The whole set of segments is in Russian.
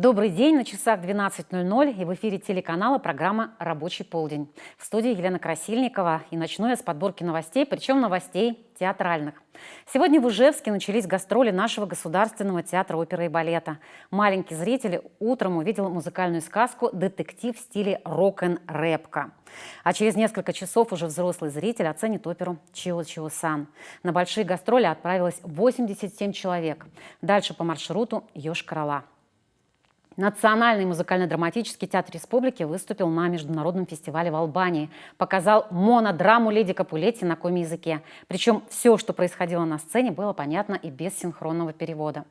Добрый день, на часах 12:00 и в эфире телеканала программа «Рабочий полдень». В студии Елена Красильникова, и начну я с подборки новостей, причем новостей театральных. Сегодня в Ижевске начались гастроли нашего Государственного театра оперы и балета. Маленький зритель утром увидел музыкальную сказку «Детектив» в стиле рок-н-рэпка. А через несколько часов уже взрослый зритель оценит оперу «Чио-Чио-сан». На большие гастроли отправилось 87 человек. Дальше по маршруту «Йошкар-Ола». Национальный музыкально-драматический театр республики выступил на международном фестивале в Албании. Показал монодраму «Леди Капулетти» на коми-языке. Причем все, что происходило на сцене, было понятно и без синхронного перевода.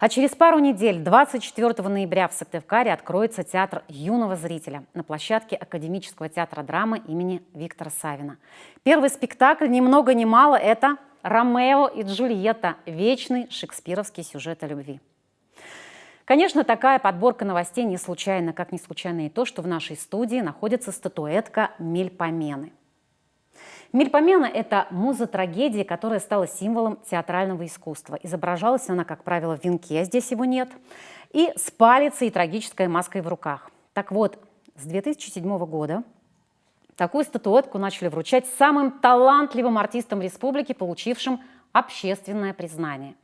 А через пару недель, 24 ноября, в Сыктывкаре откроется театр юного зрителя на площадке Академического театра драмы имени Виктора Савина. Первый спектакль ни много ни мало – это «Ромео и Джульетта» – вечный шекспировский сюжет о любви. Конечно, такая подборка новостей не случайна, как не случайно и то, что в нашей студии находится статуэтка Мельпомены. Мельпомена – это муза трагедии, которая стала символом театрального искусства. Изображалась она, как правило, в венке, здесь его нет, и с палицей и трагической маской в руках. Так вот, с 2007 года такую статуэтку начали вручать самым талантливым артистам республики, получившим общественное признание.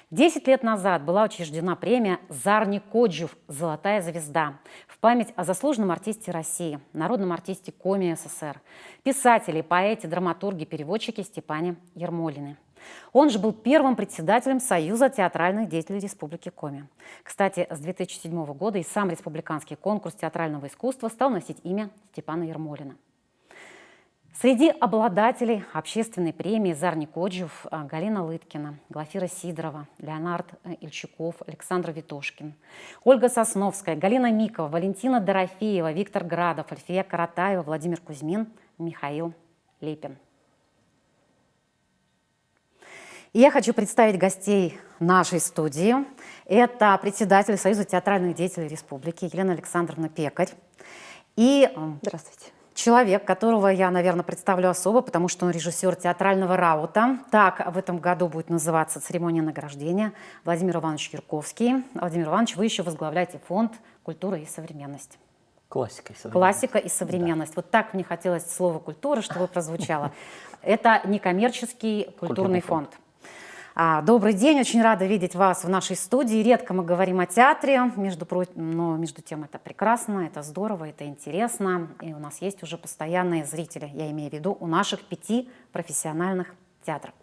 10 лет назад была учреждена премия «Зарни Коджуф. Золотая звезда» в память о заслуженном артисте России, народном артисте Коми СССР, писателе, поэте, драматурге, переводчике Степане Ермолине. Он же был первым председателем Союза театральных деятелей Республики Коми. Кстати, с 2007 года и сам республиканский конкурс театрального искусства стал носить имя Степана Ермолина. Среди обладателей общественной премии «Зарни Коджуф» Галина Лыткина, Глафира Сидорова, Леонард Ильчуков, Александр Витошкин, Ольга Сосновская, Галина Микова, Валентина Дорофеева, Виктор Градов, Альфия Каратаева, Владимир Кузьмин, Михаил Лепин. И я хочу представить гостей нашей студии. Это председатель Союза театральных деятелей Республики Елена Александровна Пекарь. И здравствуйте. Человек, которого я, наверное, представлю особо, потому что он режиссер театрального раута. Так в этом году будет называться церемония награждения. Владимир Иванович Юрковский. Владимир Иванович, вы еще возглавляете фонд «Культура и современность». Классика и современность. Классика и современность. Да. Вот так мне хотелось слово «культура», чтобы прозвучало. Это некоммерческий культурный фонд. Добрый день, очень рада видеть вас в нашей студии. Редко мы говорим о театре, но между тем это прекрасно, это здорово, это интересно. И у нас есть уже постоянные зрители, я имею в виду, у наших 5 профессиональных театров.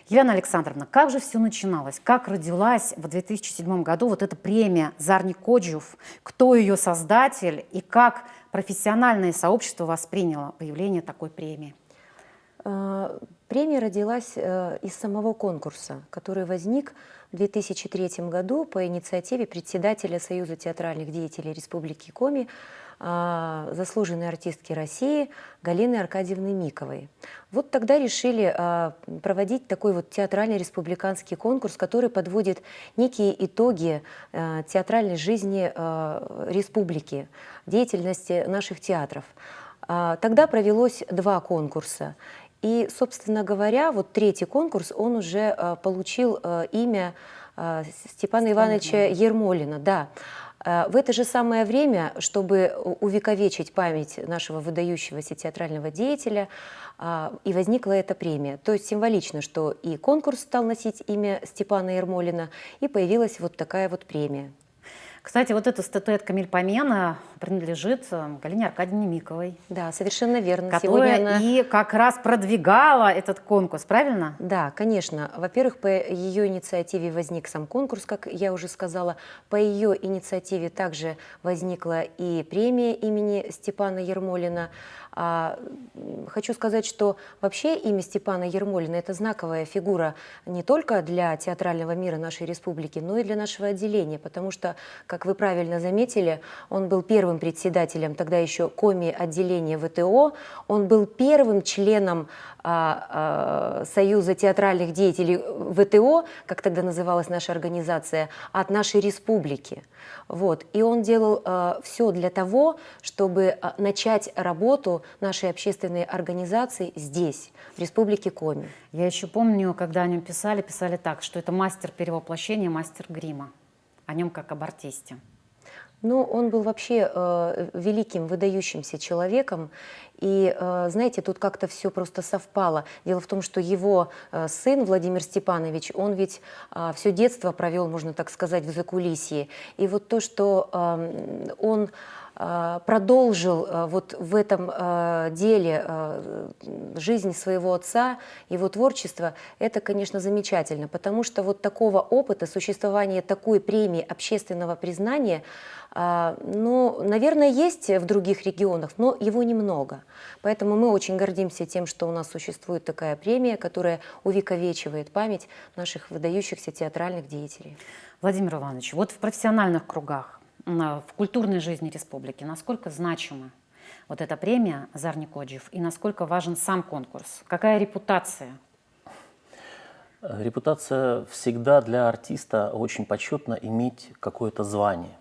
Елена Александровна, как же все начиналось? Как родилась в 2007 году вот эта премия «Зарни Коджуф»? Кто ее создатель и как профессиональное сообщество восприняло появление такой премии? Премия родилась из самого конкурса, который возник в 2003 году по инициативе председателя Союза театральных деятелей Республики Коми, заслуженной артистки России Галины Аркадьевны Миковой. Вот тогда решили проводить такой вот театральный республиканский конкурс, который подводит некие итоги театральной жизни республики, деятельности наших театров. Тогда провелось 2 конкурса. И, собственно говоря, вот 3-й конкурс, он уже получил имя Степана Ивановича Ермолина. Да. В это же самое время, чтобы увековечить память нашего выдающегося театрального деятеля, и возникла эта премия. То есть символично, что и конкурс стал носить имя Степана Ермолина, и появилась вот такая вот премия. Кстати, вот эта статуэтка Мельпомена принадлежит Галине Аркадьевне Миковой. Да, совершенно верно. Которая Сегодня она... и как раз продвигала этот конкурс, правильно? Да, конечно. Во-первых, по ее инициативе возник сам конкурс, как я уже сказала. По ее инициативе также возникла и премия имени Степана Ермолина. Хочу сказать, что вообще имя Степана Ермолина – это знаковая фигура не только для театрального мира нашей республики, но и для нашего отделения, потому что, как вы правильно заметили, он был первым председателем тогда еще коми отделения ВТО, он был первым членом Союза театральных деятелей ВТО, как тогда называлась наша организация, от нашей республики. Вот. И он делал все для того, чтобы начать работу нашей общественной организации здесь, в Республике Коми. Я еще помню, когда о нем писали так, что это мастер перевоплощения, мастер грима. О нем как об артисте. Ну, он был вообще великим, выдающимся человеком. И, знаете, тут как-то все просто совпало. Дело в том, что его сын Владимир Степанович, он ведь все детство провел, можно так сказать, в закулисье. И вот то, что он продолжил вот в этом деле жизнь своего отца, его творчество, это, конечно, замечательно, потому что вот такого опыта, существования такой премии общественного признания, ну, наверное, есть в других регионах, но его немного. Поэтому мы очень гордимся тем, что у нас существует такая премия, которая увековечивает память наших выдающихся театральных деятелей. Владимир Иванович, вот в профессиональных кругах, в культурной жизни республики, насколько значима вот эта премия «Зарни Коджиев» и насколько важен сам конкурс? Какая репутация? Репутация всегда для артиста очень почетно иметь какое-то звание.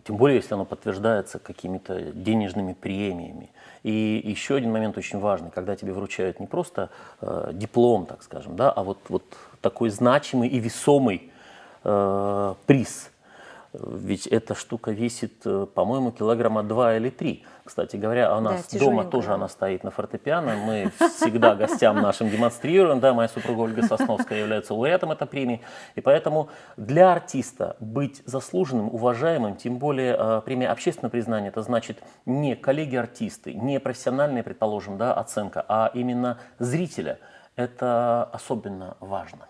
Тем более, если оно подтверждается какими-то денежными премиями. И еще один момент очень важный, когда тебе вручают не просто диплом, так скажем, да, а вот такой значимый и весомый приз. Ведь эта штука весит, по-моему, килограмма 2 или 3. Кстати говоря, у нас дома тоже она стоит на фортепиано. Мы всегда гостям нашим демонстрируем. Да, моя супруга Ольга Сосновская является лауреатом этой премии. И поэтому для артиста быть заслуженным, уважаемым, тем более премия общественного признания, это значит не коллеги-артисты, не профессиональная, предположим, да, оценка, а именно зрителя. Это особенно важно.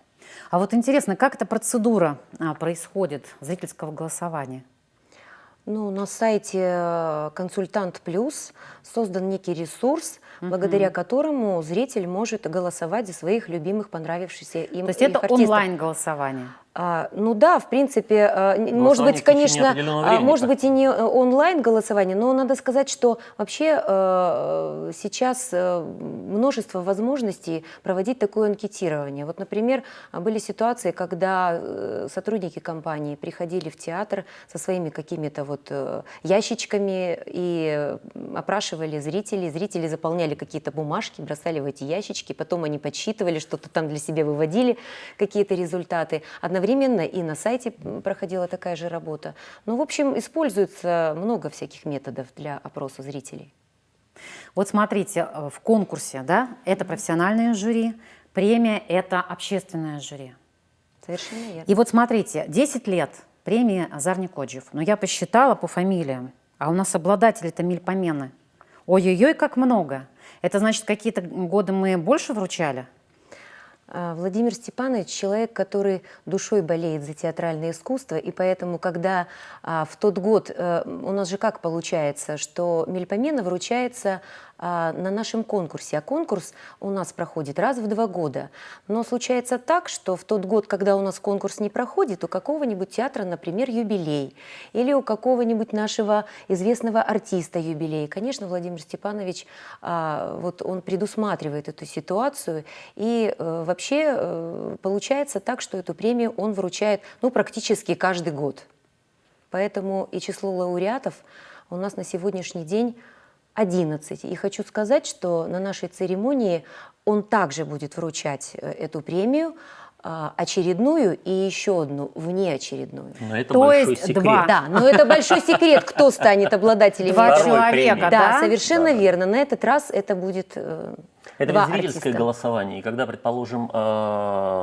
А вот интересно, как эта процедура происходит, зрительского голосования? Ну, на сайте «Консультант Плюс» создан некий ресурс, благодаря которому зритель может голосовать за своих любимых, понравившихся им артистов. То есть это онлайн-голосование? Ну да, в принципе, может быть, конечно, может быть и не онлайн голосование, но надо сказать, что вообще сейчас множество возможностей проводить такое анкетирование. Вот, например, были ситуации, когда сотрудники компании приходили в театр со своими какими-то вот ящичками и опрашивали зрителей. Зрители заполняли какие-то бумажки, бросали в эти ящички, потом они подсчитывали, что-то там для себя выводили, какие-то результаты. Одновременно и на сайте проходила такая же работа. Ну, в общем, используется много всяких методов для опроса зрителей. Вот смотрите, в конкурсе, да, это профессиональное жюри, премия – это общественное жюри. Совершенно верно. И вот смотрите, 10 лет премии «Зарни Коджиев». Но я посчитала по фамилиям, а у нас обладатели-то мельпомены. Ой-ой-ой, как много. Это значит, какие-то годы мы больше вручали? Владимир Степанович – человек, который душой болеет за театральное искусство, и поэтому, когда в тот год, у нас же как получается, что мельпомена вручается на нашем конкурсе, а конкурс у нас проходит раз в 2 года. Но случается так, что в тот год, когда у нас конкурс не проходит, у какого-нибудь театра, например, юбилей, или у какого-нибудь нашего известного артиста юбилей. Конечно, Владимир Степанович, вот он предусматривает эту ситуацию, и вообще получается так, что эту премию он вручает практически каждый год. Поэтому и число лауреатов у нас на сегодняшний день 11. И хочу сказать, что на нашей церемонии он также будет вручать эту премию, очередную и еще одну внеочередную. Но это большой секрет. 2. Да, но это большой секрет, кто станет обладателем 2 этого. человека, Да, совершенно верно. На этот раз это будет Это 2 ведь зрительское артиста. голосование, и когда, предположим,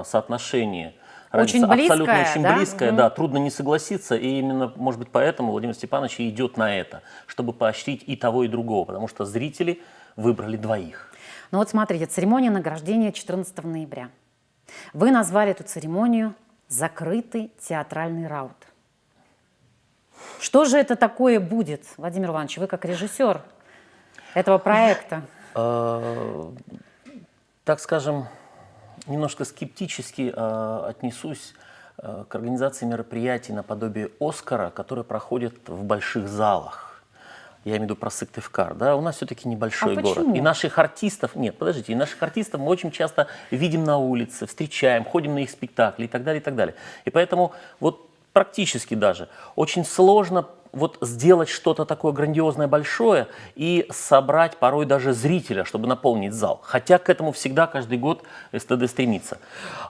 соотношение Очень абсолютно близкое, очень да? близкое, да, трудно не согласиться, и именно, может быть, поэтому Владимир Степанович и идет на это, чтобы поощрить и того, и другого, потому что зрители выбрали 2. Ну вот смотрите, церемония награждения 14 ноября. Вы назвали эту церемонию «Закрытый театральный раут». Что же это такое будет, Владимир Иванович, вы как режиссер этого проекта? Так скажем, немножко скептически отнесусь к организации мероприятий наподобие «Оскара», которые проходят в больших залах. Я имею в виду про Сыктывкар, да, у нас все-таки небольшой город. Почему? И наших артистов, нет, подождите, и наших артистов мы очень часто видим на улице, встречаем, ходим на их спектакли и так далее, и так далее. И поэтому вот практически даже очень сложно вот сделать что-то такое грандиозное, большое и собрать порой даже зрителя, чтобы наполнить зал. Хотя к этому всегда каждый год СТД стремится.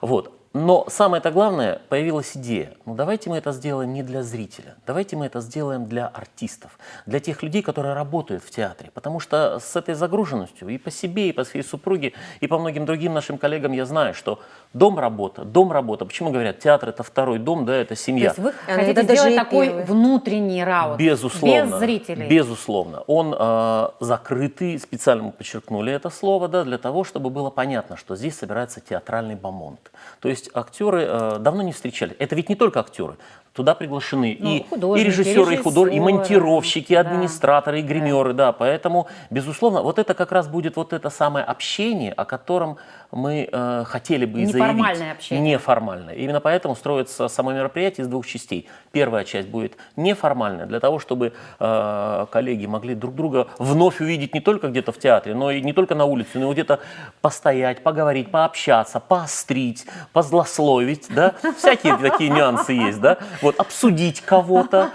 Вот. Но самое-то главное, появилась идея. Ну давайте мы это сделаем не для зрителя, давайте мы это сделаем для артистов, для тех людей, которые работают в театре. Потому что с этой загруженностью и по себе, и по своей супруге, и по многим другим нашим коллегам я знаю, что дом-работа, дом-работа. Почему говорят, театр это второй дом, да, это То семья. есть вы Это хотите даже сделать и такой первый. внутренний раут, Безусловно. без зрителей. Безусловно. Он закрытый, специально мы подчеркнули это слово, да, для того, чтобы было понятно, что здесь собирается театральный бомонд. То есть актеры давно не встречались. Это ведь не только актеры. Туда приглашены Ну, и художники, режиссеры, и режиссеры, монтировщики, да. администраторы, и гримеры. Да. Поэтому, безусловно, вот это как раз будет вот это самое общение, о котором мы хотели бы и заявить. Неформальное общение. Неформальное. Именно поэтому строится само мероприятие из двух частей. Первая часть будет неформальная, для того, чтобы коллеги могли друг друга вновь увидеть не только где-то в театре, но и не только на улице, но и где-то постоять, поговорить, пообщаться, поострить, позлословить, да, всякие такие нюансы есть, да, вот, обсудить кого-то,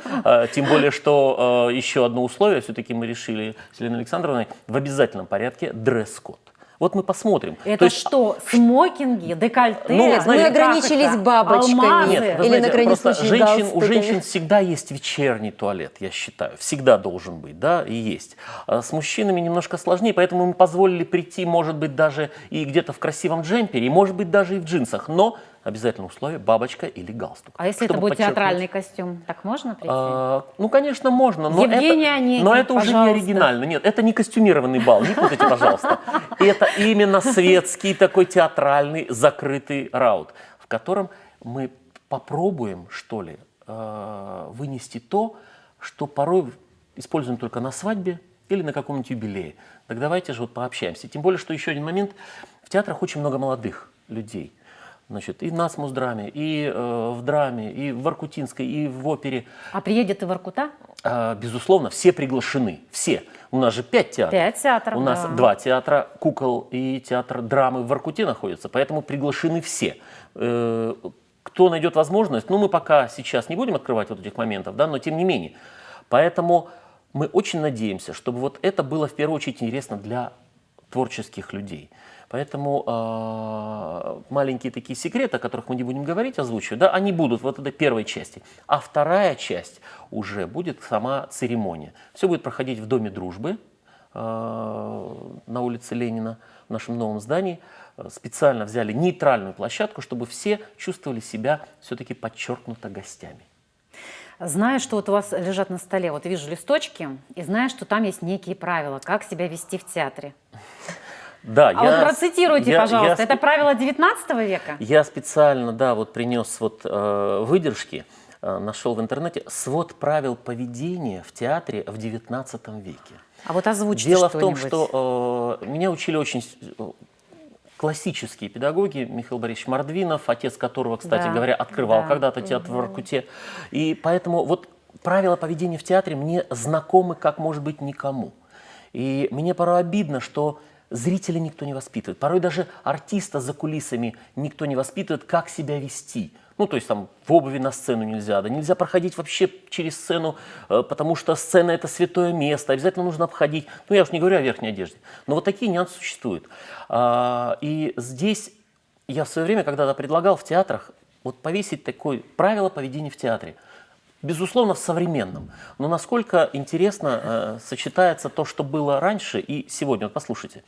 тем более, что еще одно условие все-таки мы решили с Еленой Александровной в обязательном порядке дресс-код. Вот мы посмотрим. Это То есть, что, смокинги, декольте? Ну, Нет, знаете, мы ограничились как это? бабочками. Алмазы? нет, вы Или знаете, на крайний просто случай у галстуками. женщин всегда есть вечерний туалет, я считаю. Всегда должен быть, да, и есть. А с мужчинами немножко сложнее, поэтому мы позволили прийти, может быть, даже и где-то в красивом джемпере, и, может быть, даже и в джинсах. Но обязательно условие бабочка или галстук. А если это чтобы будет подчеркнуть. театральный костюм, так можно прийти? Ну, конечно, можно, но Евгений Онегин, но это уже не пожалуйста. оригинально. Нет, это не костюмированный бал, не путайте, пожалуйста. Это именно светский такой театральный закрытый раут, в котором мы попробуем, что ли, вынести то, что порой используем только на свадьбе или на каком-нибудь юбилее. Так давайте же вот пообщаемся. Тем более, что еще один момент. В театрах очень много молодых людей. Значит, и на драме, и в драме, и в Воркутинской, и в опере. А приедет и Воркута? Безусловно, все приглашены. Все. У нас же 5 театров. 5 театров, У нас да. 2 театра кукол и театр драмы в Воркуте находятся, поэтому приглашены все. Кто найдет возможность, ну мы пока сейчас не будем открывать вот этих моментов, да, но тем не менее. Поэтому мы очень надеемся, чтобы вот это было в первую очередь интересно для творческих людей. Поэтому маленькие такие секреты, о которых мы не будем говорить, озвучивать, да, они будут вот в этой первой части. А вторая часть уже будет сама церемония. Все будет проходить в Доме дружбы на улице Ленина, в нашем новом здании. Специально взяли нейтральную площадку, чтобы все чувствовали себя все-таки подчеркнуто гостями. Знаю, что вот у вас лежат на столе, вот вижу листочки, и знаю, что там есть некие правила, как себя вести в театре. Да, Вот процитируйте, пожалуйста, это правило 19 века? Я специально, да, вот принес вот выдержки, нашел в интернете свод правил поведения в театре в 19 веке. А вот озвучьте Дело в том, что-нибудь. что меня учили очень классические педагоги, Михаил Борисович Мордвинов, отец которого, кстати Да, говоря, открывал да. когда-то театр в Воркуте. И поэтому вот правила поведения в театре мне знакомы, как может быть, никому. И мне порой обидно, что зрителя никто не воспитывает. Порой даже артиста за кулисами никто не воспитывает, как себя вести. Ну, то есть там в обуви на сцену нельзя, да, нельзя проходить вообще через сцену, потому что сцена – это святое место, обязательно нужно обходить. Ну, я уж не говорю о верхней одежде. Но вот такие нюансы существуют. И здесь я в свое время когда-то предлагал в театрах вот повесить такое правило поведения в театре. Безусловно, в современном. Но насколько интересно сочетается то, что было раньше и сегодня. Вот послушайте.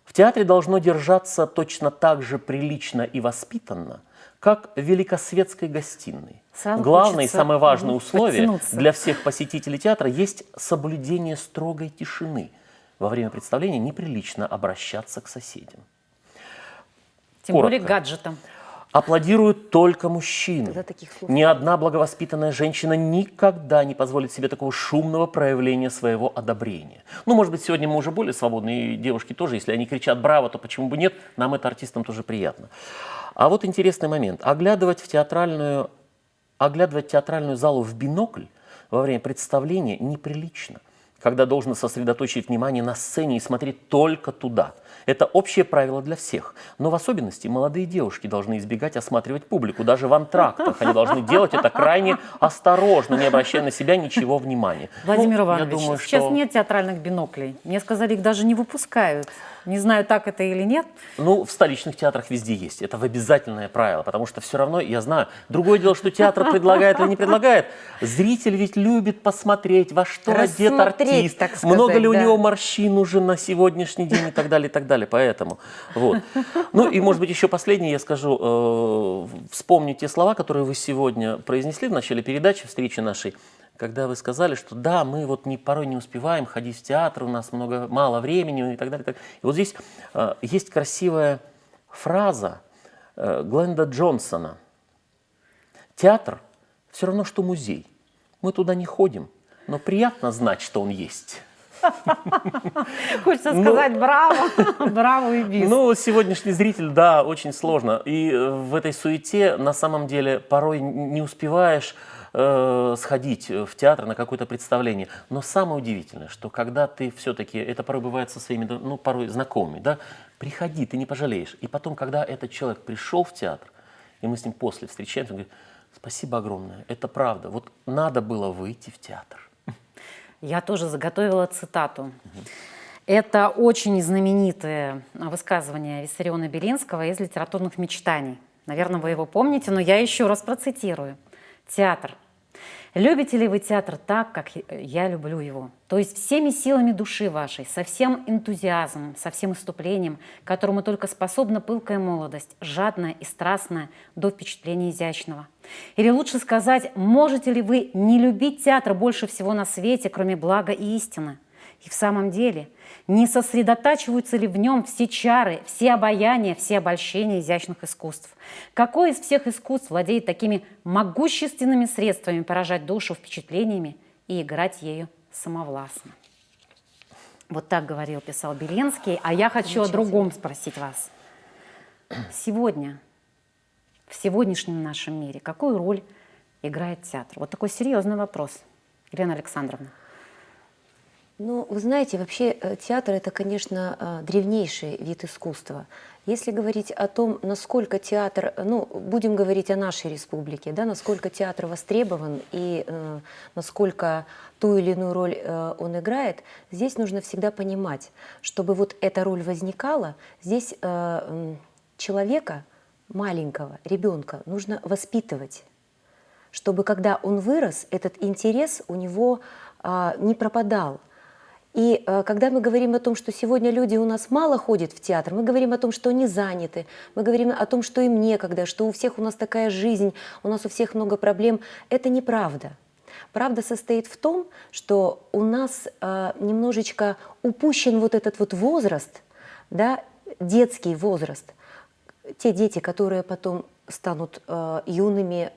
В театре должно держаться точно так же прилично и воспитанно, как в великосветской гостиной. Сразу Главное и хочется, самое важное условие подтянуться. для всех посетителей театра есть соблюдение строгой тишины. Во время представления неприлично обращаться к соседям. Тем более Коротко. гаджетом. Аплодируют только мужчины. Тогда таких слов Ни одна благовоспитанная женщина никогда не позволит себе такого шумного проявления своего одобрения. Ну, может быть, сегодня мы уже более свободные, и девушки тоже, если они кричат «браво», то почему бы нет, нам это артистам тоже приятно. А вот интересный момент. Оглядывать театральную залу в бинокль во время представления неприлично. когда должен сосредоточить внимание на сцене и смотреть только туда. Это общее правило для всех. Но в особенности молодые девушки должны избегать осматривать публику. Даже в антрактах они должны делать это крайне осторожно, не обращая на себя ничего внимания. Владимир Ну, Иванович, я думаю, сейчас что... нет театральных биноклей. Мне сказали, их даже не выпускают. Не знаю, так это или нет. Ну, в столичных театрах везде есть. Это в обязательное правило, потому что все равно, я знаю, другое дело, что театр предлагает или не предлагает. Зритель ведь любит посмотреть, во что одет Рассмотреть, артист, так сказать, много ли у да. него морщин уже на сегодняшний день и так далее, и так далее. Поэтому, вот. Ну и, может быть, еще последнее я скажу. Вспомню те слова, которые вы сегодня произнесли в начале передачи, встречи нашей, когда вы сказали, что да, мы вот порой не успеваем ходить в театр, у нас мало времени и так далее. И вот здесь есть красивая фраза Гленда Джонсона. Театр все равно, что музей. Мы туда не ходим, но приятно знать, что он есть. Хочется сказать браво, браво и бис. Ну, сегодняшний зритель, да, очень сложно. И в этой суете на самом деле порой не успеваешь сходить в театр на какое-то представление. Но самое удивительное, что когда ты все-таки, это порой бывает со своими, ну, порой знакомыми, да, приходи, ты не пожалеешь. И потом, когда этот человек пришел в театр, и мы с ним после встречаемся, он говорит: спасибо огромное, это правда, вот надо было выйти в театр. Я тоже заготовила цитату. Это очень знаменитое высказывание Виссариона Белинского из «Литературных мечтаний». Наверное, вы его помните, но я еще раз процитирую. Театр. Любите ли вы театр так, как я люблю его? То есть всеми силами души вашей, со всем энтузиазмом, со всем иступлением, которому только способна пылкая молодость, жадная и страстная до впечатления изящного. Или лучше сказать, можете ли вы не любить театр больше всего на свете, кроме блага и истины? И в самом деле, не сосредотачиваются ли в нем все чары, все обаяния, все обольщения изящных искусств? Какое из всех искусств владеет такими могущественными средствами поражать душу впечатлениями и играть ею самовластно? Вот так говорил, писал Белинский. А я хочу о другом спросить вас. Сегодня, в сегодняшнем нашем мире, какую роль играет театр? Вот такой серьезный вопрос, Елена Александровна. Ну, вы знаете, вообще театр – это, конечно, древнейший вид искусства. Если говорить о том, насколько театр, ну, будем говорить о нашей республике, да, насколько театр востребован и насколько ту или иную роль он играет, здесь нужно всегда понимать, чтобы вот эта роль возникала, здесь человека, маленького ребенка, нужно воспитывать, чтобы когда он вырос, этот интерес у него не пропадал. И когда мы говорим о том, что сегодня люди у нас мало ходят в театр, мы говорим о том, что они заняты, мы говорим о том, что им некогда, что у всех у нас такая жизнь, у нас у всех много проблем. Это неправда. Правда состоит в том, что у нас немножечко упущен вот этот вот возраст, да, детский возраст. Те дети, которые потом станут юными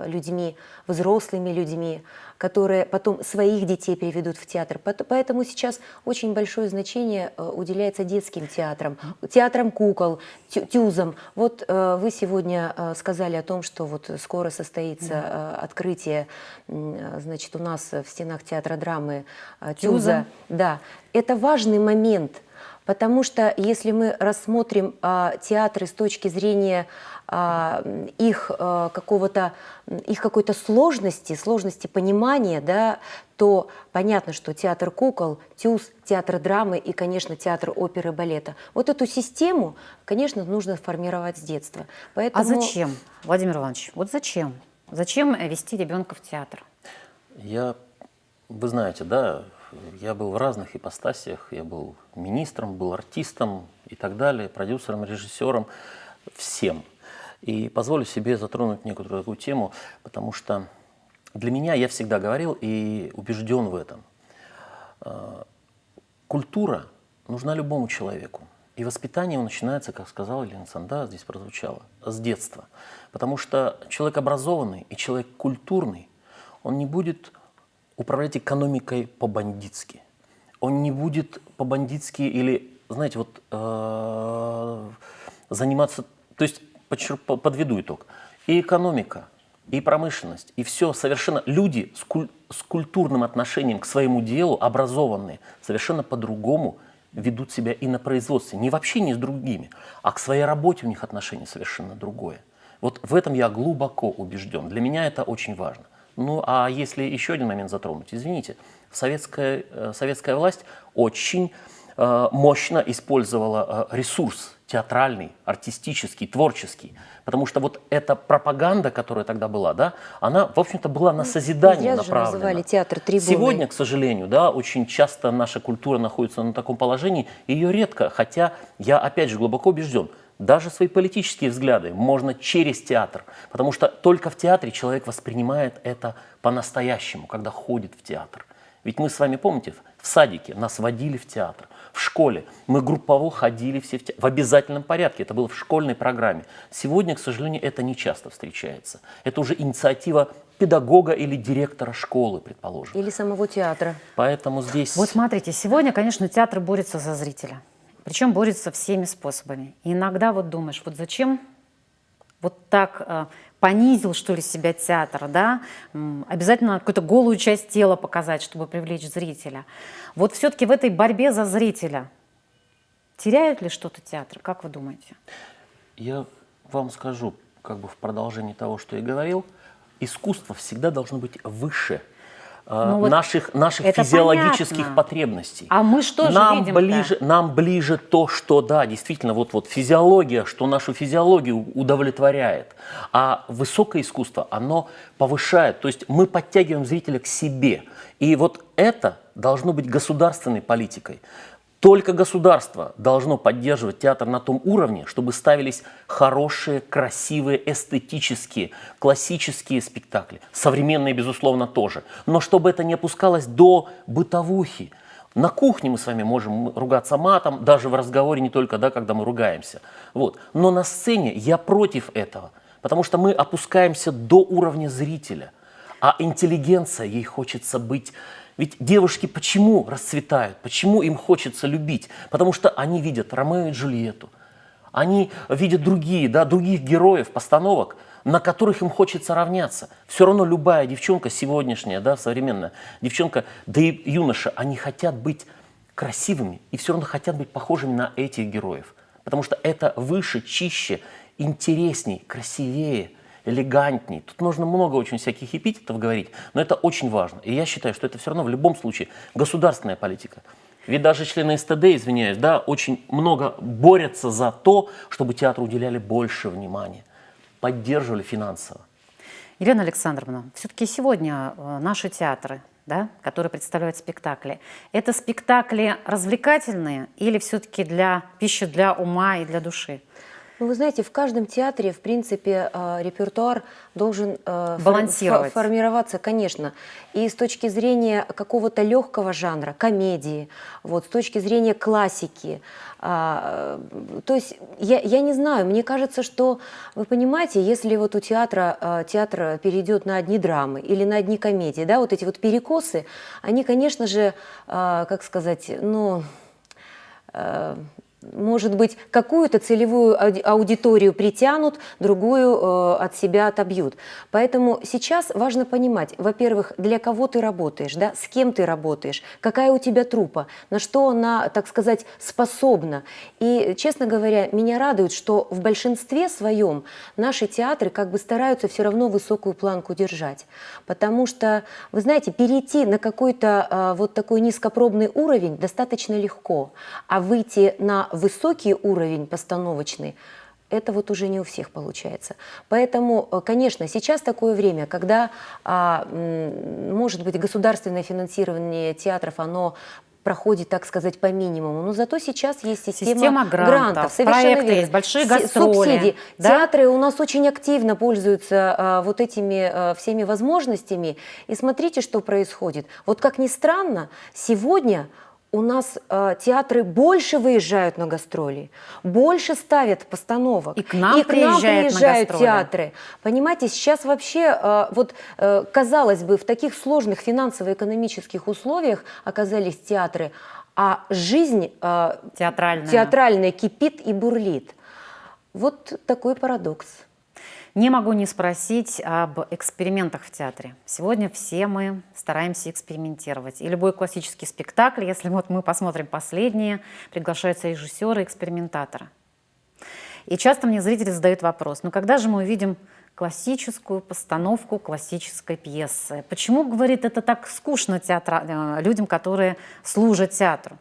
людьми, взрослыми людьми, которые потом своих детей переведут в театр. Поэтому сейчас очень большое значение уделяется детским театрам, театрам кукол, тюзам. Вот вы сегодня сказали о том, что вот скоро состоится открытие, значит, у нас в стенах театра драмы тюза. Да, это важный момент. Потому что если мы рассмотрим театры с точки зрения их какой-то сложности понимания, да, то понятно, что театр кукол, тюз, театр драмы и, конечно, театр оперы и балета. Вот эту систему, конечно, нужно формировать с детства. Поэтому... А зачем, Владимир Иванович, вот зачем? Зачем вести ребенка в театр? Вы знаете, да, я был в разных ипостасиях, я был министром, был артистом и так далее, продюсером, режиссером, всем. И позволю себе затронуть некоторую такую тему, потому что для меня, я всегда говорил и убежден в этом, культура нужна любому человеку. И воспитание его начинается, как сказала Елена Александровна, да, здесь прозвучало, с детства. Потому что человек образованный и человек культурный, он не будет управлять экономикой по-бандитски. Он не будет по-бандитски или, знаете, вот заниматься, то есть подведу итог. И экономика, и промышленность, и все совершенно люди с с культурным отношением к своему делу, образованные, совершенно по-другому ведут себя и на производстве. Не в общении с другими, а к своей работе у них отношение совершенно другое. Вот в этом я глубоко убежден. Для меня это очень важно. Ну, а если еще один момент затронуть, извините, советская власть очень мощно использовала ресурс театральный, артистический, творческий. Потому что вот эта пропаганда, которая тогда была, да, она, в общем-то, была на созидание направлена. Называли театр трибуной. Сегодня, к сожалению, да, очень часто наша культура находится на таком положении, ее редко, хотя я, опять же, глубоко убежден, даже свои политические взгляды можно через театр, потому что только в театре человек воспринимает это по-настоящему, когда ходит в театр. Ведь мы с вами, помните, в садике нас водили в театр, в школе мы группово ходили все в театр, в обязательном порядке, это было в школьной программе. Сегодня, к сожалению, это не часто встречается. Это уже инициатива педагога или директора школы, предположим. Или самого театра. Поэтому здесь... Вот смотрите, сегодня, конечно, театр борется за зрителя. Причем борется всеми способами. И иногда вот думаешь, вот зачем вот так понизил, что ли, себя театр, да? Обязательно какую-то голую часть тела показать, чтобы привлечь зрителя. Вот все-таки в этой борьбе за зрителя теряют ли что-то театр? Как вы думаете? Я вам скажу, как бы в продолжении того, что я говорил, искусство всегда должно быть выше вот наших это физиологических понятно. Потребностей. А мы что же видим-то? Нам ближе то, что, да, действительно, вот физиология, что нашу физиологию удовлетворяет. А высокое искусство, оно повышает. То есть мы подтягиваем зрителя к себе. И вот это должно быть государственной политикой. Только государство должно поддерживать театр на том уровне, чтобы ставились хорошие, красивые, эстетические, классические спектакли. Современные, безусловно, тоже. Но чтобы это не опускалось до бытовухи. На кухне мы с вами можем ругаться матом, даже в разговоре, не только, да, когда мы ругаемся. Вот. Но на сцене я против этого, потому что мы опускаемся до уровня зрителя. А интеллигенция, ей хочется быть... Ведь девушки почему расцветают, почему им хочется любить? Потому что они видят Ромео и Джульетту, они видят других героев, постановок, на которых им хочется равняться. Все равно любая девчонка сегодняшняя, да, современная девчонка, да и юноша, они хотят быть красивыми и все равно хотят быть похожими на этих героев. Потому что это выше, чище, интересней, красивее, элегантней. Тут нужно много очень всяких эпитетов говорить, но это очень важно. И я считаю, что это все равно в любом случае государственная политика. Ведь даже члены СТД, извиняюсь, да, очень много борются за то, чтобы театру уделяли больше внимания, поддерживали финансово. Елена Александровна, все-таки сегодня наши театры, да, которые представляют спектакли, это спектакли развлекательные или все-таки пища для ума и для души? Ну, вы знаете, в каждом театре, в принципе, репертуар должен формироваться, конечно. И с точки зрения какого-то легкого жанра, комедии, вот, с точки зрения классики. То есть, я не знаю, мне кажется, что, вы понимаете, если вот у театр перейдет на одни драмы или на одни комедии, да, вот эти вот перекосы, они, конечно же, как сказать, ну... может быть, какую-то целевую аудиторию притянут, другую от себя отобьют. Поэтому сейчас важно понимать, во-первых, для кого ты работаешь, да, с кем ты работаешь, какая у тебя труппа, на что она, так сказать, способна. И, честно говоря, меня радует, что в большинстве своем наши театры как бы стараются все равно высокую планку держать. Потому что, вы знаете, перейти на какой-то вот такой низкопробный уровень достаточно легко, а выйти на высокий уровень постановочный, это вот уже не у всех получается. Поэтому, конечно, сейчас такое время, когда, может быть, государственное финансирование театров, оно проходит, так сказать, по минимуму. Но зато сейчас есть система грантов, проекты есть, большие гастроли. Субсидии. Да? Театры у нас очень активно пользуются вот этими всеми возможностями. И смотрите, что происходит. Вот как ни странно, сегодня у нас театры больше выезжают на гастроли, больше ставят постановок. И к нам приезжают театры. Понимаете, сейчас вообще, вот, казалось бы, в таких сложных финансово-экономических условиях оказались театры, а жизнь театральная кипит и бурлит. Вот такой парадокс. Не могу не спросить об экспериментах в театре. Сегодня все мы стараемся экспериментировать. И любой классический спектакль, если вот мы посмотрим последние, приглашаются режиссеры, экспериментаторы. И часто мне зрители задают вопрос, ну когда же мы увидим классическую постановку классической пьесы? Почему, говорит, это так скучно людям, которые служат театру?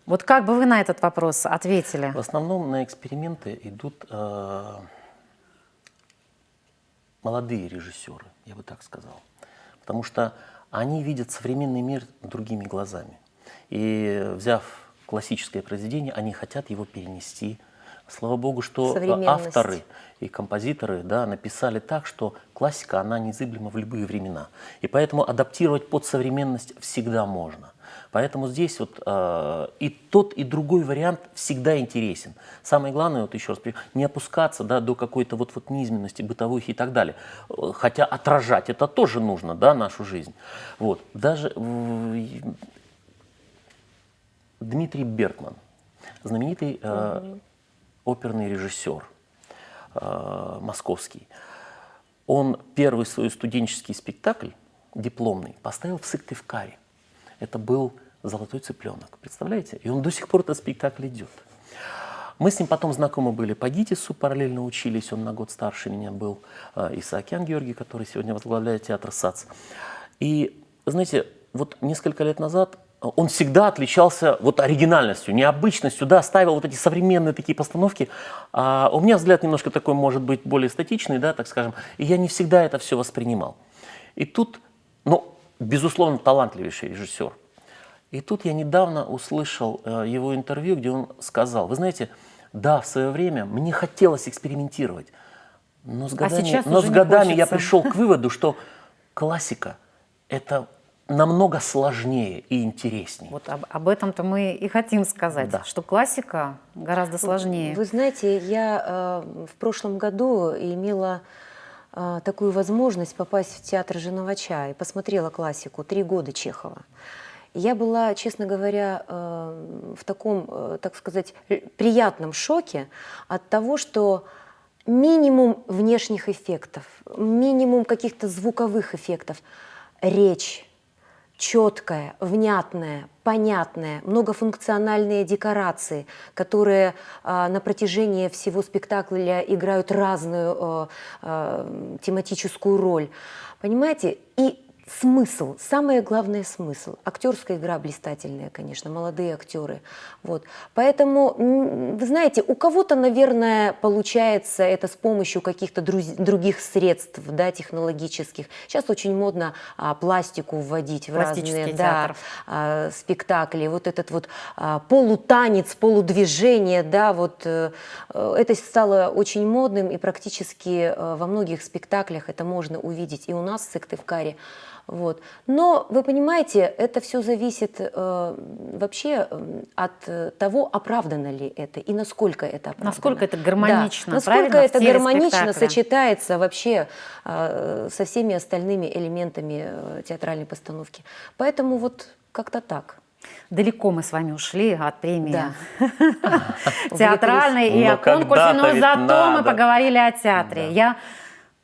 Вот как бы вы на этот вопрос ответили? В основном на эксперименты идут молодые режиссеры, я бы так сказал. Потому что они видят современный мир другими глазами. И взяв классическое произведение, они хотят его перенести. Слава богу, что авторы и композиторы, да, написали так, что классика, она незыблема в любые времена. И поэтому адаптировать под современность всегда можно. Поэтому здесь вот и тот, и другой вариант всегда интересен. Самое главное, вот еще раз, не опускаться, да, до какой-то вот низменности бытовых и так далее. Хотя отражать это тоже нужно, да, нашу жизнь. Вот. Даже Дмитрий Бергман, знаменитый оперный режиссер московский, он первый свой студенческий спектакль, дипломный, поставил в Сыктывкаре. Это был «Золотой цыпленок», представляете? И он до сих пор этот спектакль идет. Мы с ним потом знакомы были по ГИТИСу, параллельно учились, он на год старше меня был, Исаакян Георгий, который сегодня возглавляет театр САЦ. И, знаете, вот несколько лет назад он всегда отличался вот оригинальностью, необычностью, да, ставил вот эти современные такие постановки. А у меня взгляд немножко такой, может быть, более статичный, да, так скажем, и я не всегда это все воспринимал. И тут, ну, безусловно, талантливейший режиссер. И тут я недавно услышал его интервью, где он сказал, вы знаете, да, в свое время мне хотелось экспериментировать, но с годами я пришел к выводу, что классика – это намного сложнее и интереснее. Вот об этом-то мы и хотим сказать, да, что классика гораздо сложнее. Вы знаете, я в прошлом году имела такую возможность попасть в театр Женовача и посмотрела классику 3 года Чехова. Я была, честно говоря, в таком, так сказать, приятном шоке от того, что минимум внешних эффектов, минимум каких-то звуковых эффектов, речь четкая, внятная, понятная, многофункциональные декорации, которые на протяжении всего спектакля играют разную тематическую роль. Понимаете? И смысл, самое главное смысл. Актерская игра блистательная, конечно, молодые актеры. Вот. Поэтому, вы знаете, у кого-то, наверное, получается это с помощью каких-то других средств, да, технологических. Сейчас очень модно пластику вводить в разные спектакли. Вот этот вот полутанец, полудвижение, да, вот это стало очень модным, и практически во многих спектаклях это можно увидеть и у нас в Сыктывкаре. Вот. Но, вы понимаете, это все зависит вообще от того, оправдано ли это и насколько это оправдано. Насколько это гармонично, да. Насколько это гармонично сочетается вообще со всеми остальными элементами театральной постановки. Поэтому вот как-то так. Далеко мы с вами ушли от премии театральной и о конкурсе, но зато мы поговорили о театре. Я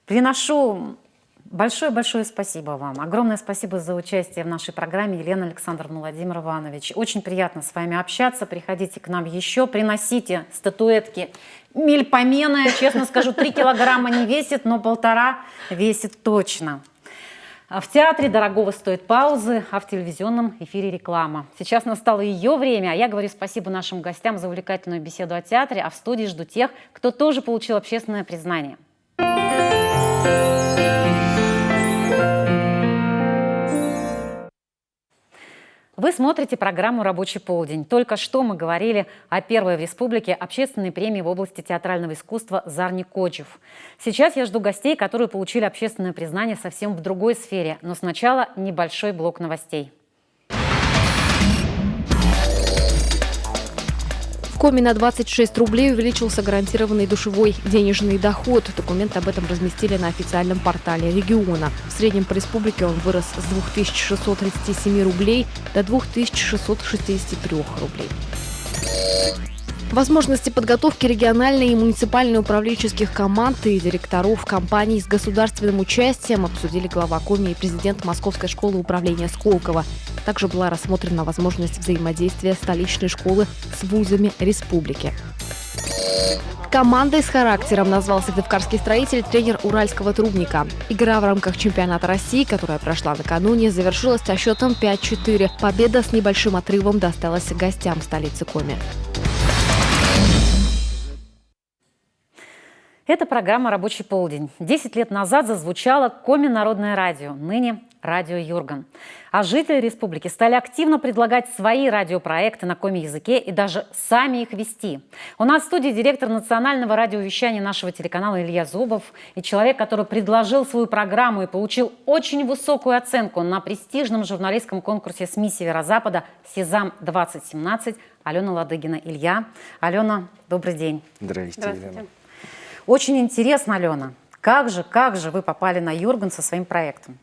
приношу большое-большое спасибо вам. Огромное спасибо за участие в нашей программе, Елена Александровна, Владимир Иванович. Очень приятно с вами общаться. Приходите к нам еще, приносите статуэтки мельпомены. Честно скажу, 3 килограмма не весит, но 1,5 весит точно. В театре дорогого стоят паузы, а в телевизионном эфире реклама. Сейчас настало ее время, а я говорю спасибо нашим гостям за увлекательную беседу о театре, а в студии жду тех, кто тоже получил общественное признание. Вы смотрите программу «Рабочий полдень». Только что мы говорили о первой в республике общественной премии в области театрального искусства «Зарни Коджев». Сейчас я жду гостей, которые получили общественное признание совсем в другой сфере. Но сначала небольшой блок новостей. В Коми на 26 рублей увеличился гарантированный душевой денежный доход. Документ об этом разместили на официальном портале региона. В среднем по республике он вырос с 2637 рублей до 2663 рублей. Возможности подготовки региональной и муниципальной управленческих команд и директоров компаний с государственным участием обсудили глава Коми и президент Московской школы управления Сколково. Также была рассмотрена возможность взаимодействия столичной школы с вузами республики. Командой с характером назвал сыктывкарский строитель тренер уральского трубника. Игра в рамках чемпионата России, которая прошла накануне, завершилась со счетом 5-4. Победа с небольшим отрывом досталась гостям столицы Коми. Это программа «Рабочий полдень». 10 лет назад зазвучало Коми народное радио, ныне радио Юрган. А жители республики стали активно предлагать свои радиопроекты на коми-языке и даже сами их вести. У нас в студии директор национального радиовещания нашего телеканала Илья Зубов и человек, который предложил свою программу и получил очень высокую оценку на престижном журналистском конкурсе СМИ Северо-Запада «Сезам-2017» Алена Ладыгина. Илья, Алена, добрый день. Здравствуйте, Елена. Очень интересно, Алена, как же вы попали на Юрган со своим проектом?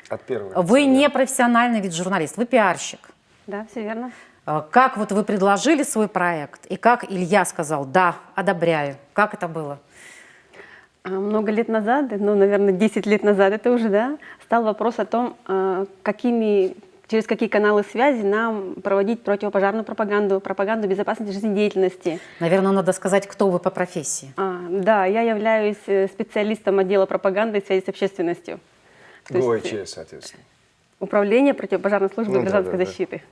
От первого. Вы не профессиональный вид журналист, вы пиарщик. Да, все верно. Как вот вы предложили свой проект, и как Илья сказал, да, одобряю. Как это было? Много лет назад, ну, наверное, 10 лет назад это уже, да, стал вопрос о том, через какие каналы связи нам проводить противопожарную пропаганду, пропаганду безопасности жизнедеятельности. Наверное, надо сказать, кто вы по профессии. Да, я являюсь специалистом отдела пропаганды и связи с общественностью. ГОЧС, соответственно. Управление противопожарной службы гражданской защиты.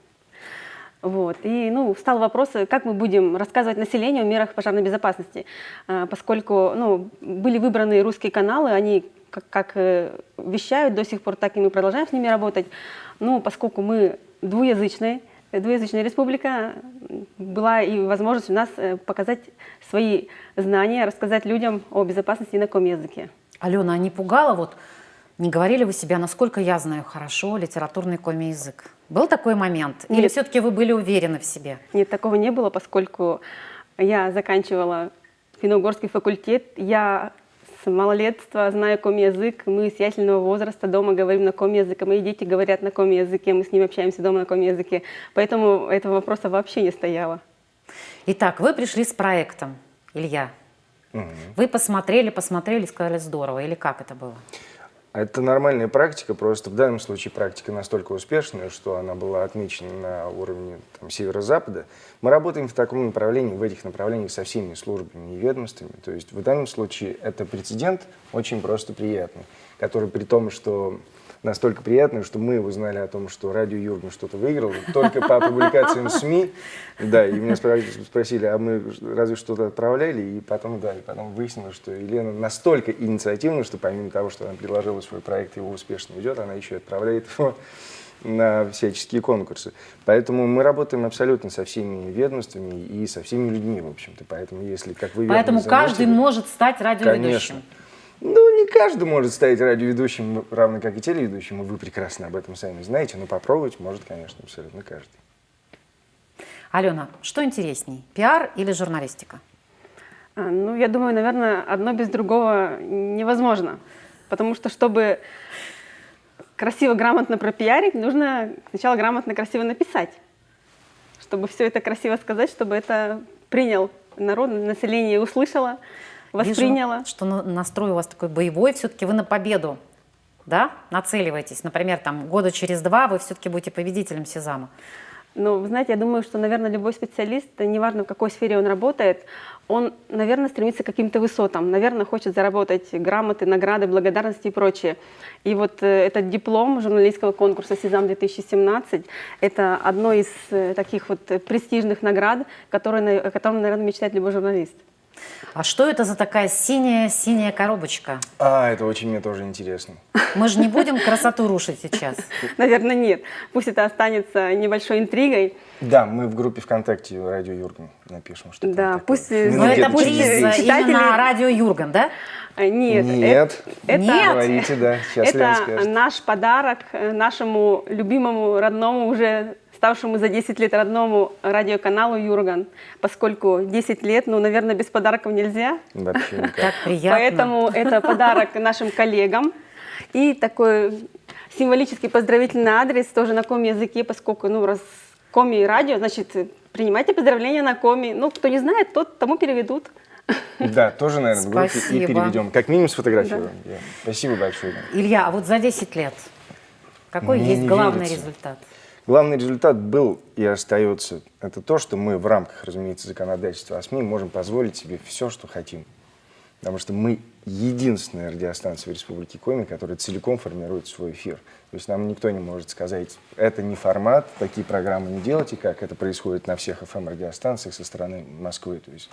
Вот. И встал вопрос, как мы будем рассказывать населению о мерах пожарной безопасности, поскольку были выбраны русские каналы, они как вещают до сих пор, так и мы продолжаем с ними работать. Но поскольку мы двуязычная республика, была и возможность у нас показать свои знания, рассказать людям о безопасности на коми-языке. Алена, а не пугало, вот не говорили вы себя, насколько я знаю хорошо литературный коми-язык? Был такой момент? Нет. Или все-таки вы были уверены в себе? Нет, такого не было, поскольку я заканчивала финно-угорский факультет, я с малолетства знаю коми-язык, мы с ясельного возраста дома говорим на коми-языке, мои дети говорят на коми-языке, мы с ними общаемся дома на коми-языке, поэтому этого вопроса вообще не стояло. Итак, вы пришли с проектом, Илья. Вы посмотрели, сказали здорово, или как это было? Это нормальная практика, просто в данном случае практика настолько успешная, что она была отмечена на уровне Северо-Запада. Мы работаем в таком направлении, в этих направлениях со всеми службами и ведомствами. То есть в данном случае это прецедент очень просто приятный, который при том, что настолько приятный, что мы узнали о том, что радио Юрган что-то выиграл, только по публикациям СМИ. Да, и меня спросили, а мы разве что-то отправляли? И потом выяснилось, что Елена настолько инициативна, что помимо того, что она предложила свой проект, его успешно ведет, она еще и отправляет его на всяческие конкурсы. Поэтому мы работаем абсолютно со всеми ведомствами и со всеми людьми, в общем-то. Поэтому, если, как вы Поэтому каждый может стать радиоведущим. Конечно. Не каждый может стать радиоведущим, равно как и телеведущим, и вы прекрасно об этом сами знаете, но попробовать может, конечно, абсолютно каждый. Алена, что интересней, пиар или журналистика? Я думаю, наверное, одно без другого невозможно, потому что, чтобы красиво, грамотно пропиарить, нужно сначала грамотно, красиво написать, чтобы все это красиво сказать, чтобы это принял народ, население услышало, восприняла. Вижу, что настрой у вас такой боевой, все-таки вы на победу, да, нацеливаетесь. Например, там года через 2 вы все-таки будете победителем Сезама. Вы знаете, я думаю, что, наверное, любой специалист, неважно в какой сфере он работает, он, наверное, стремится к каким-то высотам, наверное, хочет заработать грамоты, награды, благодарности и прочее. И вот этот диплом журналистского конкурса «Сезам-2017» — это одно из таких вот престижных наград, о котором, наверное, мечтает любой журналист. А что это за такая синяя коробочка? Это очень мне тоже интересно. Мы же не будем красоту рушить сейчас. Наверное, нет. Пусть это останется небольшой интригой. Да, мы в группе ВКонтакте «Радио Юрган» напишем, что да, там пусть Но это приз именно радио Юрган, да? Нет. Нет? Говорите, да. Сейчас Лена это скажет. наш подарок нашему любимому, родному, уже ставшему за 10 лет родному радиоканалу Юрган, поскольку 10 лет, наверное, без подарков нельзя. Вообще никак. Так приятно. Поэтому это подарок нашим и такой символический поздравительный адрес тоже на коми-языке, поскольку, Коми радио, значит, принимайте поздравления на Коми. Ну, кто не знает, тот тому переведут. Да, тоже, наверное, в группе и Спасибо. переведем. Как минимум сфотографируем. Спасибо большое. Илья, а вот за 10 лет какой Мне есть не главный верится. результат? Главный результат был и остается. Это то, что мы в рамках, разумеется, законодательства о СМИ можем позволить себе все, что хотим. Потому что мы единственная радиостанция в Республике Коми, которая целиком формирует свой эфир. То есть нам никто не может сказать, это не формат, такие программы не делайте, как это происходит на всех FM-радиостанциях со стороны Москвы. То есть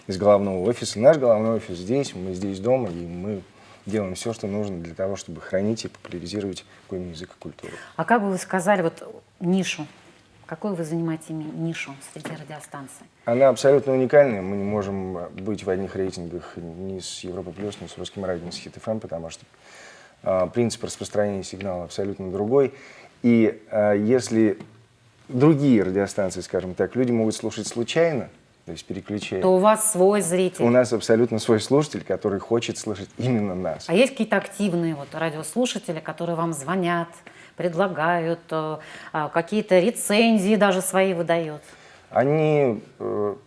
из головного офиса. Наш головной офис здесь, мы здесь дома, и мы делаем все, что нужно для того, чтобы хранить и популяризировать коми язык и культуру. А как бы вы сказали, вот нишу, какую вы занимаете нишу среди радиостанций? Она абсолютно уникальная. Мы не можем быть в одних рейтингах ни с Европа Плюс, ни с Русским радио, ни с Хит ФМ, потому что принцип распространения сигнала абсолютно другой. И если другие радиостанции, скажем так, люди могут слушать случайно, то есть переключая, То у вас свой зритель. у нас абсолютно свой слушатель, который хочет слышать именно нас. А есть какие-то активные вот радиослушатели, которые вам звонят, предлагают, какие-то рецензии даже свои выдают?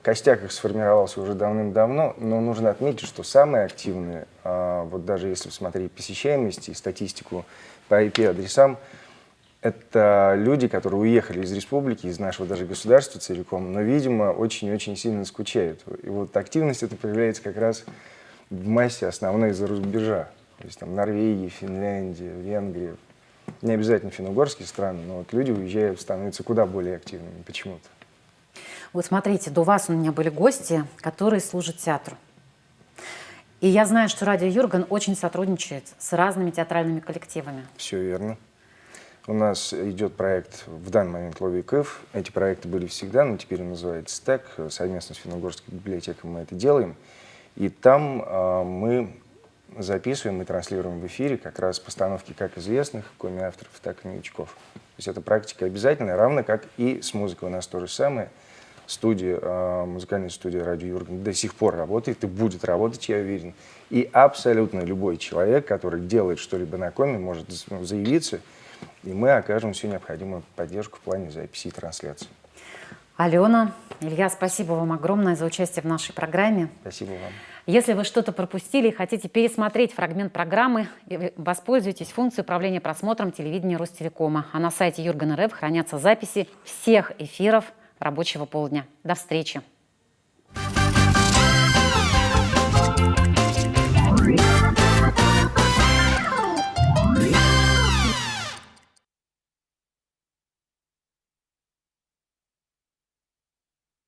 Костяк их сформировался уже давным-давно, но нужно отметить, что самые активные, вот даже если смотреть посещаемость и статистику по IP-адресам, это люди, которые уехали из республики, из нашего даже государства целиком, но, видимо, очень-очень сильно скучают. И вот активность эта появляется как раз в массе основной из-за рубежа. То есть там Норвегия, Финляндия, Венгрия. Не обязательно финно-угорские страны, но вот люди уезжают, становятся куда более активными почему-то. Вот смотрите, до вас у меня были гости, которые служат театру. И я знаю, что радио Юрган очень сотрудничает с разными театральными коллективами. Все верно. У нас идет проект в данный момент «Лови КФ». Эти проекты были всегда, но теперь он называется «СТЭК». Совместно с Финно-Угорской библиотекой мы это делаем. И там мы записываем и транслируем в эфире как раз постановки как известных коми-авторов, так и новичков. То есть эта практика обязательная, равно как и с музыкой у нас то же самое. Музыкальная студия «Радио Юрган» до сих пор работает и будет работать, я уверен. И абсолютно любой человек, который делает что-либо на коми, может заявиться, и мы окажем всю необходимую поддержку в плане записи и трансляции. Алена, Илья, спасибо вам огромное за участие в нашей программе. Спасибо вам. Если вы что-то пропустили и хотите пересмотреть фрагмент программы, воспользуйтесь функцией управления просмотром телевидения Ростелекома. А на сайте Юрган РФ хранятся записи всех эфиров рабочего полдня. До встречи!